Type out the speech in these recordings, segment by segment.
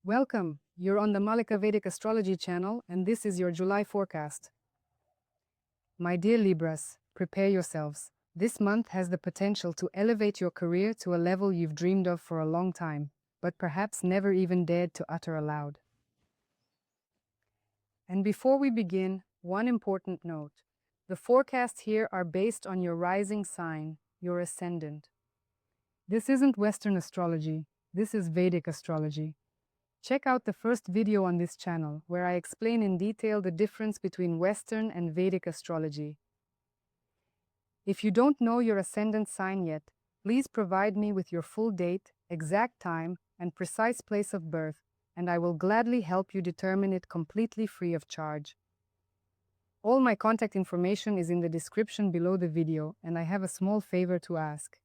Welcome! You're on the Vedic Astrology channel, and this is your July forecast. My dear Libras, prepare yourselves. This month has the potential to elevate your career to a level you've dreamed of for a long time, but perhaps never even dared to utter aloud. And before we begin, one important note. The forecasts here are based on your rising sign, your ascendant. This isn't Western astrology, this is Vedic astrology. Check out the first video on this channel, where I explain in detail the difference between Western and Vedic astrology. If you don't know your ascendant sign yet, please provide me with your full date, exact time, and precise place of birth, and I will gladly help you determine it completely free of charge. All my contact information is in the description below the video, and I have a small favor to ask.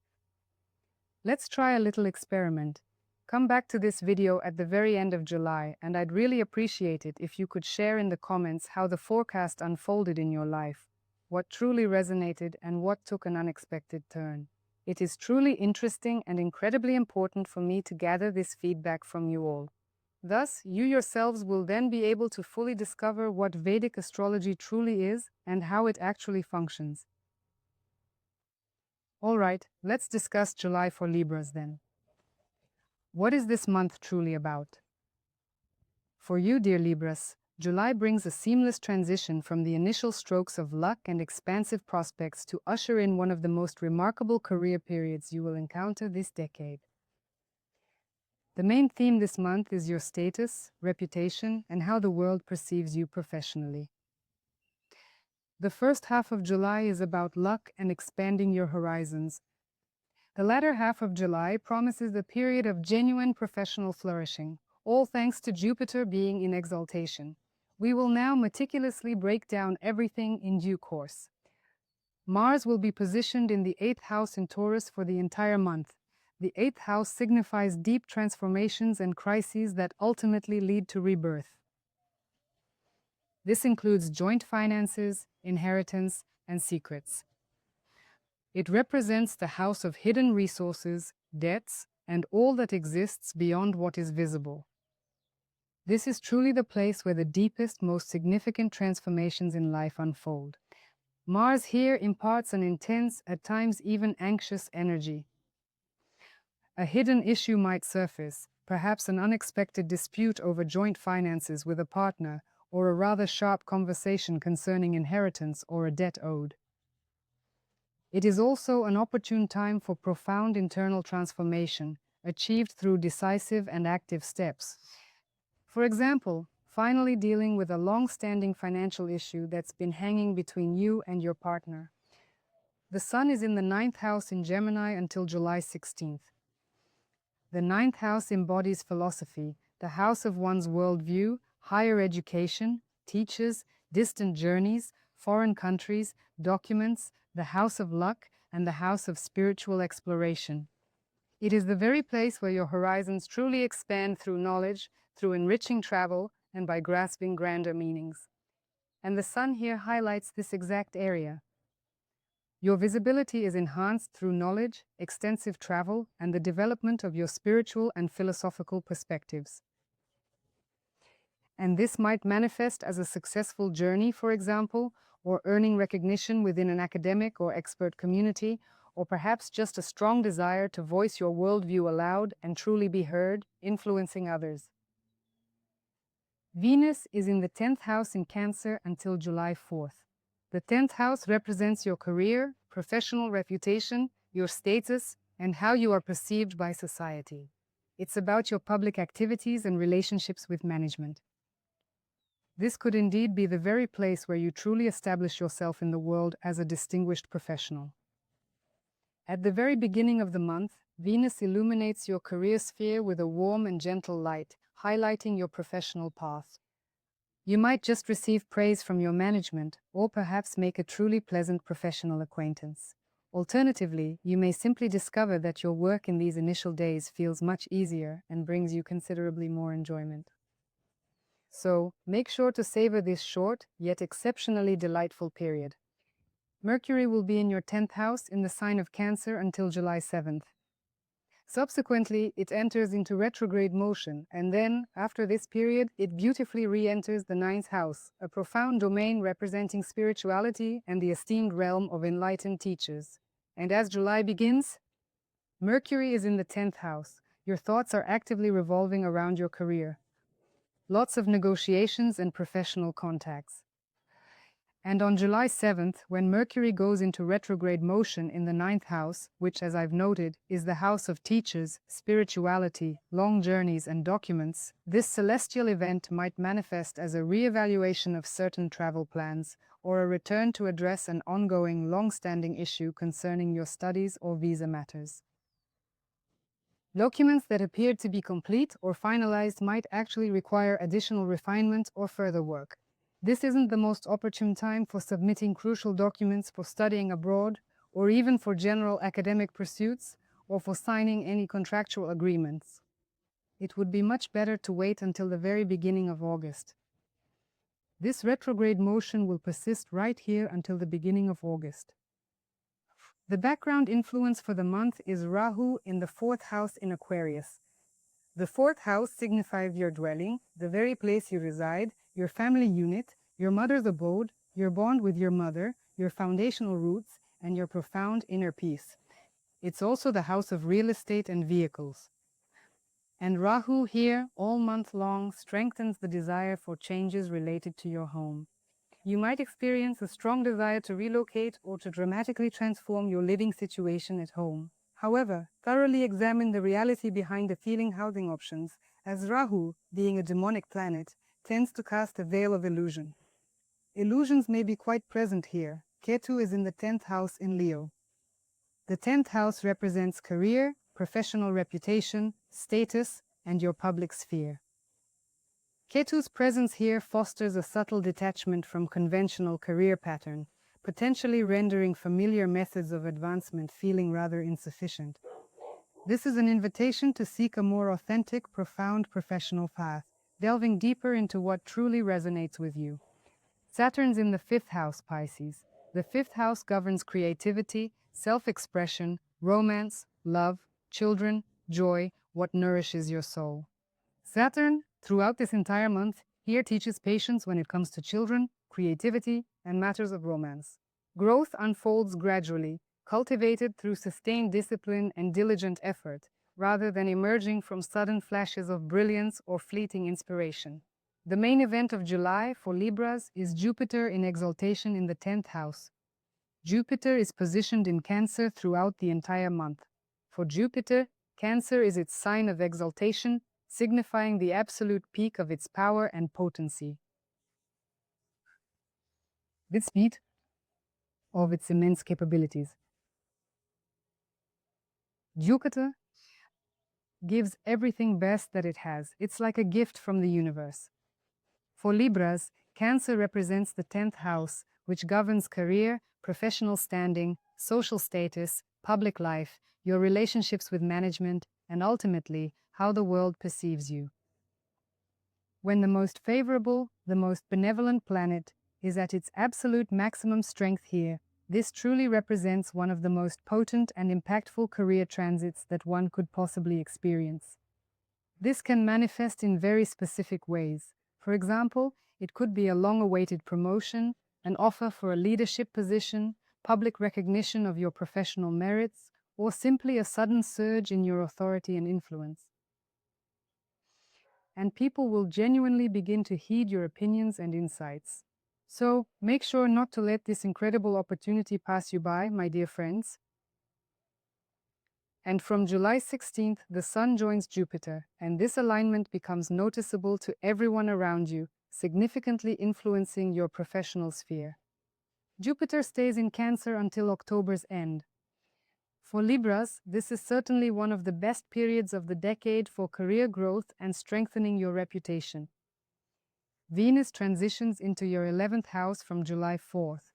Let's try a little experiment. Come back to this video at the very end of July, and I'd really appreciate it if you could share in the comments how the forecast unfolded in your life, what truly resonated and what took an unexpected turn. It is truly interesting and incredibly important for me to gather this feedback from you all. Thus, you yourselves will then be able to fully discover what Vedic astrology truly is and how it actually functions. Alright, let's discuss July for Libras then. What is this month truly about? For you, dear Libras, July brings a seamless transition from the initial strokes of luck and expansive prospects to usher in one of the most remarkable career periods you will encounter this decade. The main theme this month is your status, reputation, and how the world perceives you professionally. The first half of July is about luck and expanding your horizons. The latter half of July promises a period of genuine professional flourishing, all thanks to Jupiter being in exaltation. We will now meticulously break down everything in due course. Mars will be positioned in the 8th house in Taurus for the entire month. The 8th house signifies deep transformations and crises that ultimately lead to rebirth. This includes joint finances, inheritance, and secrets. It represents the house of hidden resources, debts, and all that exists beyond what is visible. This is truly the place where the deepest, most significant transformations in life unfold. Mars here imparts an intense, at times even anxious energy. A hidden issue might surface, perhaps an unexpected dispute over joint finances with a partner, or a rather sharp conversation concerning inheritance or a debt owed. It is also an opportune time for profound internal transformation, achieved through decisive and active steps. For example, finally dealing with a long-standing financial issue that's been hanging between you and your partner. The Sun is in the 9th house in Gemini until July 16th. The 9th house embodies philosophy, the house of one's worldview, higher education, teachers, distant journeys, foreign countries, documents, the house of luck, and the house of spiritual exploration. It is the very place where your horizons truly expand through knowledge, through enriching travel, and by grasping grander meanings. And the Sun here highlights this exact area. Your visibility is enhanced through knowledge, extensive travel, and the development of your spiritual and philosophical perspectives. And this might manifest as a successful journey, for example, or earning recognition within an academic or expert community, or perhaps just a strong desire to voice your worldview aloud and truly be heard, influencing others. Venus is in the 10th house in Cancer until July 4th. The 10th house represents your career, professional reputation, your status, and how you are perceived by society. It's about your public activities and relationships with management. This could indeed be the very place where you truly establish yourself in the world as a distinguished professional. At the very beginning of the month, Venus illuminates your career sphere with a warm and gentle light, highlighting your professional path. You might just receive praise from your management, or perhaps make a truly pleasant professional acquaintance. Alternatively, you may simply discover that your work in these initial days feels much easier and brings you considerably more enjoyment. So, make sure to savor this short, yet exceptionally delightful period. Mercury will be in your 10th house in the sign of Cancer until July 7th. Subsequently, it enters into retrograde motion, and then, after this period, it beautifully re-enters the ninth house, a profound domain representing spirituality and the esteemed realm of enlightened teachers. And as July begins, Mercury is in the 10th house. Your thoughts are actively revolving around your career. Lots of negotiations and professional contacts. And on July 7th, when Mercury goes into retrograde motion in the ninth house, which, as I've noted, is the house of teachers, spirituality, long journeys, and documents, this celestial event might manifest as a re-evaluation of certain travel plans, or a return to address an ongoing, long-standing issue concerning your studies or visa matters. Documents that appeared to be complete or finalized might actually require additional refinement or further work. This isn't the most opportune time for submitting crucial documents for studying abroad, or even for general academic pursuits, or for signing any contractual agreements. It would be much better to wait until the very beginning of August. This retrograde motion will persist right here until the beginning of August. The background influence for the month is Rahu in the 4th house in Aquarius. The 4th house signifies your dwelling, the very place you reside, your family unit, your mother's abode, your bond with your mother, your foundational roots, and your profound inner peace. It's also the house of real estate and vehicles. And Rahu here, all month long, strengthens the desire for changes related to your home. You might experience a strong desire to relocate or to dramatically transform your living situation at home. However, thoroughly examine the reality behind the feeling housing options, as Rahu, being a demonic planet, tends to cast a veil of illusion. Illusions may be quite present here. Ketu is in the 10th house in Leo. The 10th house represents career, professional reputation, status, and your public sphere. Ketu's presence here fosters a subtle detachment from conventional career pattern, potentially rendering familiar methods of advancement feeling rather insufficient. This is an invitation to seek a more authentic, profound professional path, delving deeper into what truly resonates with you. Saturn's in the 5th house, Pisces. The 5th house governs creativity, self-expression, romance, love, children, joy, what nourishes your soul. Saturn, throughout this entire month, here teaches patience when it comes to children, creativity, and matters of romance. Growth unfolds gradually, cultivated through sustained discipline and diligent effort, rather than emerging from sudden flashes of brilliance or fleeting inspiration. The main event of July for Libras is Jupiter in exaltation in the 10th house. Jupiter is positioned in Cancer throughout the entire month. For Jupiter, Cancer is its sign of exaltation, signifying the absolute peak of its power and potency. This feat of its immense capabilities. Jupiter gives everything best that it has. It's like a gift from the universe. For Libras, Cancer represents the 10th house, which governs career, professional standing, social status, public life, your relationships with management, and ultimately, how the world perceives you. When the most favorable, the most benevolent planet is at its absolute maximum strength here, this truly represents one of the most potent and impactful career transits that one could possibly experience. This can manifest in very specific ways. For example, it could be a long-awaited promotion, an offer for a leadership position, public recognition of your professional merits, or simply a sudden surge in your authority and influence. And people will genuinely begin to heed your opinions and insights. So, make sure not to let this incredible opportunity pass you by, my dear friends. And from July 16th, the Sun joins Jupiter, and this alignment becomes noticeable to everyone around you, significantly influencing your professional sphere. Jupiter stays in Cancer until October's end. For Libras, this is certainly one of the best periods of the decade for career growth and strengthening your reputation. Venus transitions into your 11th house from July 4th.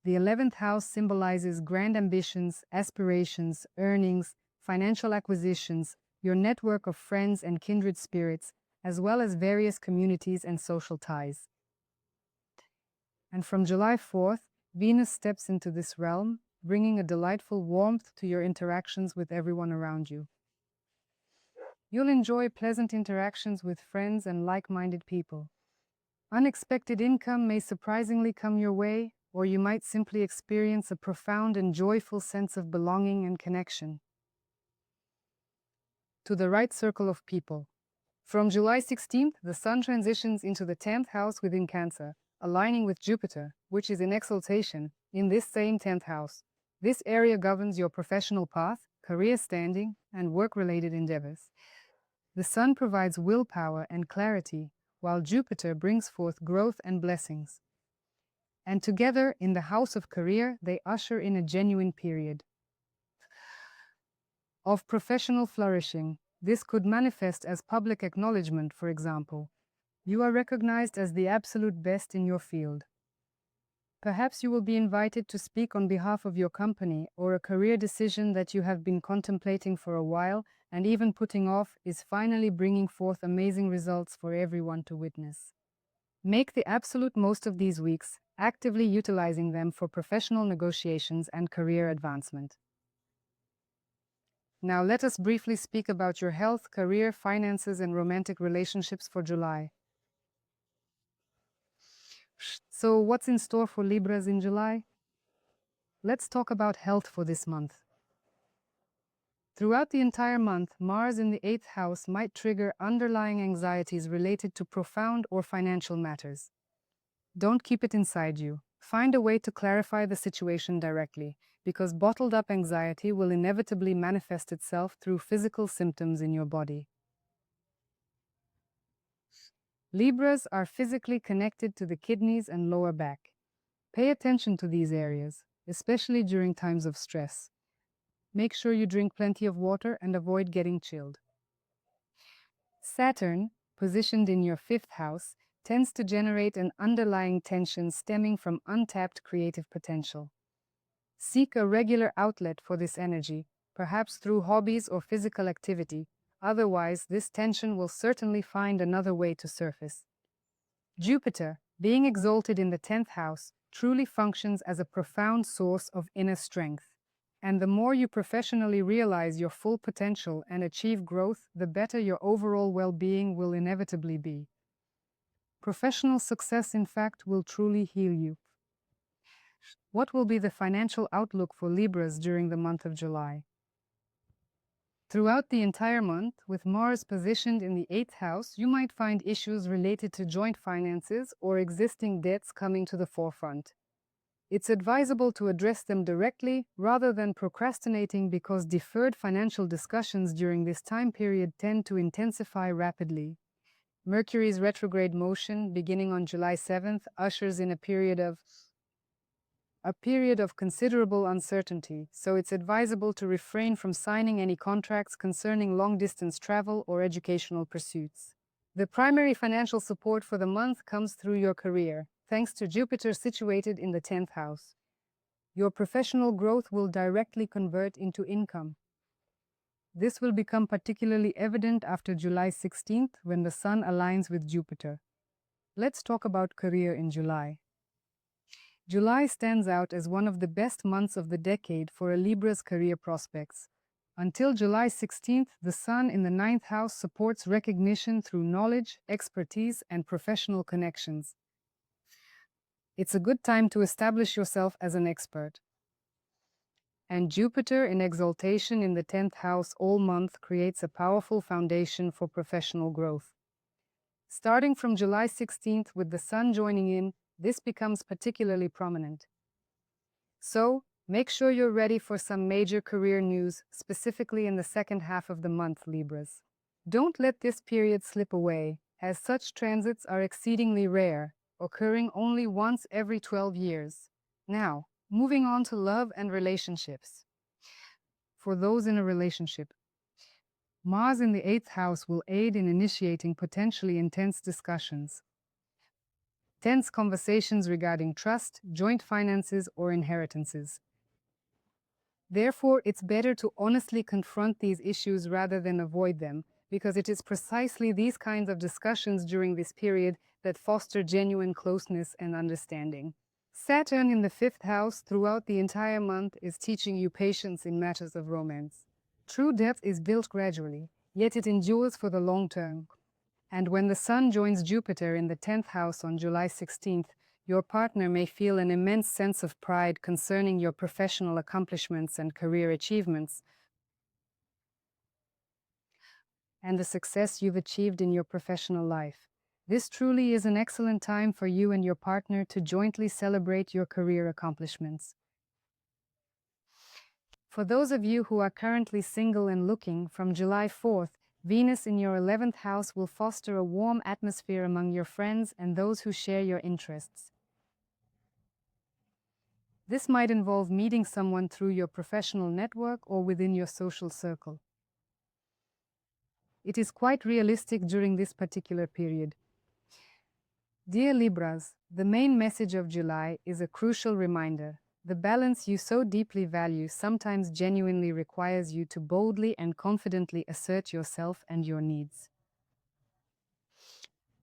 The 11th house symbolizes grand ambitions, aspirations, earnings, financial acquisitions, your network of friends and kindred spirits, as well as various communities and social ties. And from July 4th, Venus steps into this realm, bringing a delightful warmth to your interactions with everyone around you. You'll enjoy pleasant interactions with friends and like-minded people. Unexpected income may surprisingly come your way, or you might simply experience a profound and joyful sense of belonging and connection to the right circle of people. From July 16th, the Sun transitions into the 10th house within Cancer, aligning with Jupiter, which is in exaltation, in this same 10th house. This area governs your professional path, career standing, and work-related endeavors. The Sun provides willpower and clarity, while Jupiter brings forth growth and blessings. And together, in the house of career, they usher in a genuine period of professional flourishing. This could manifest as public acknowledgement, for example. You are recognized as the absolute best in your field. Perhaps you will be invited to speak on behalf of your company, or a career decision that you have been contemplating for a while and even putting off is finally bringing forth amazing results for everyone to witness. Make the absolute most of these weeks, actively utilizing them for professional negotiations and career advancement. Now let us briefly speak about your health, career, finances, and romantic relationships for July. So what's in store for Libras in July? Let's talk about health for this month. Throughout the entire month, Mars in the 8th house might trigger underlying anxieties related to profound or financial matters. Don't keep it inside you. Find a way to clarify the situation directly, because bottled up anxiety will inevitably manifest itself through physical symptoms in your body. Libras are physically connected to the kidneys and lower back. Pay attention to these areas, especially during times of stress. Make sure you drink plenty of water and avoid getting chilled. Saturn, positioned in your 5th house, tends to generate an underlying tension stemming from untapped creative potential. Seek a regular outlet for this energy, perhaps through hobbies or physical activity, otherwise this tension will certainly find another way to surface. Jupiter, being exalted in the 10th house, truly functions as a profound source of inner strength. And the more you professionally realize your full potential and achieve growth, the better your overall well-being will inevitably be. Professional success, in fact, will truly heal you. What will be the financial outlook for Libras during the month of July? Throughout the entire month, with Mars positioned in the 8th house, you might find issues related to joint finances or existing debts coming to the forefront. It's advisable to address them directly rather than procrastinating, because deferred financial discussions during this time period tend to intensify rapidly. Mercury's retrograde motion, beginning on July 7th, ushers in a period of considerable uncertainty, so it's advisable to refrain from signing any contracts concerning long-distance travel or educational pursuits. The primary financial support for the month comes through your career, thanks to Jupiter situated in the 10th house. Your professional growth will directly convert into income. This will become particularly evident after July 16th, when the Sun aligns with Jupiter. Let's talk about career in July. July stands out as one of the best months of the decade for a Libra's career prospects. Until July 16th, the Sun in the 9th house supports recognition through knowledge, expertise, and professional connections. It's a good time to establish yourself as an expert. And Jupiter in exaltation in the 10th house all month creates a powerful foundation for professional growth. Starting from July 16th, with the Sun joining in, this becomes particularly prominent. So, make sure you're ready for some major career news, specifically in the second half of the month, Libras. Don't let this period slip away, as such transits are exceedingly rare, occurring only once every 12 years. Now, moving on to love and relationships. For those in a relationship, Mars in the 8th house will aid in initiating potentially intense discussions. Tense conversations regarding trust, joint finances, or inheritances. Therefore, it's better to honestly confront these issues rather than avoid them, because it is precisely these kinds of discussions during this period that foster genuine closeness and understanding. Saturn in the 5th house throughout the entire month is teaching you patience in matters of romance. True depth is built gradually, yet it endures for the long term. And when the Sun joins Jupiter in the 10th house on July 16th, your partner may feel an immense sense of pride concerning your professional accomplishments and career achievements, and the success you've achieved in your professional life. This truly is an excellent time for you and your partner to jointly celebrate your career accomplishments. For those of you who are currently single and looking, from July 4th, Venus in your 11th house will foster a warm atmosphere among your friends and those who share your interests. This might involve meeting someone through your professional network or within your social circle. It is quite realistic during this particular period. Dear Libras, the main message of July is a crucial reminder. The balance you so deeply value sometimes genuinely requires you to boldly and confidently assert yourself and your needs.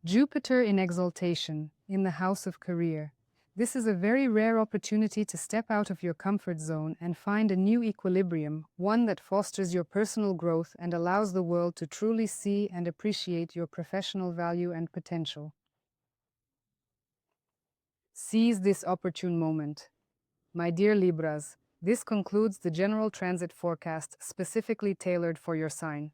Jupiter in exaltation, in the house of career. This is a very rare opportunity to step out of your comfort zone and find a new equilibrium, one that fosters your personal growth and allows the world to truly see and appreciate your professional value and potential. Seize this opportune moment. My dear Libras, this concludes the general transit forecast specifically tailored for your sign.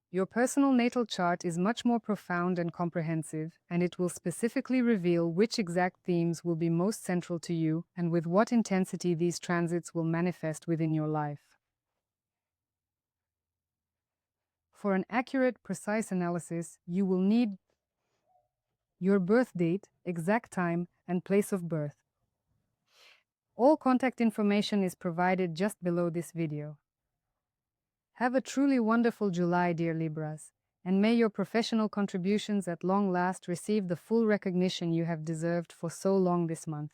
Your personal natal chart is much more profound and comprehensive, and it will specifically reveal which exact themes will be most central to you and with what intensity these transits will manifest within your life. For an accurate, precise analysis, you will need your birth date, exact time, and place of birth. All contact information is provided just below this video. Have a truly wonderful July, dear Libras, and may your professional contributions at long last receive the full recognition you have deserved for so long this month.